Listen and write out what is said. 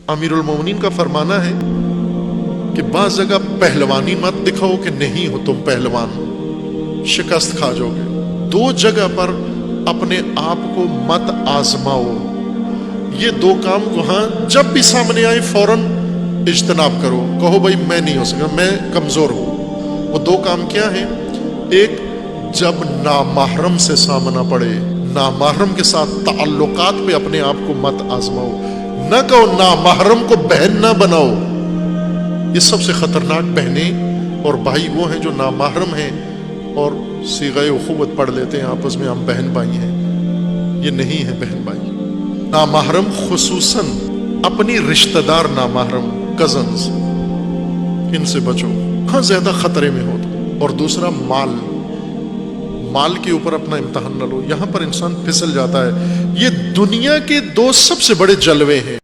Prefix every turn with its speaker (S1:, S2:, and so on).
S1: अमीरुल मोमिनीन का फरमाना है कि बाज़ जगह पहलवानी मत दिखाओ कि नहीं हो तुम पहलवान, शिकस्त खा जाओगे। दो जगह पर अपने आप को मत आजमाओ। ये दो काम वहां जब भी सामने आए फौरन इज्तनाब करो, कहो भाई मैं नहीं हो सका, मैं कमजोर हूं। वो दो काम क्या है? एक, जब नामहरम से सामना पड़े, नामहरम के साथ ताल्लुकात पे अपने आप को मत आजमाओ। न कहो नामहरम को बहन ना बनाओ। ये सबसे खतरनाक बहनें और भाई वो हैं जो नामहरम हैं और सीग़े उख़ुवत पढ़ लेते हैं आपस में, हम बहन भाई हैं। ये नहीं है बहन भाई। नामहरम खुसूसन अपनी रिश्तेदार नामहरम कजन्स, इनसे बचो, हाँ ज्यादा खतरे में हो तो। और दूसरा, माल के ऊपर अपना इम्तहान न लो, यहां पर इंसान फिसल जाता है। ये दुनिया के दो सबसे बड़े जलवे हैं।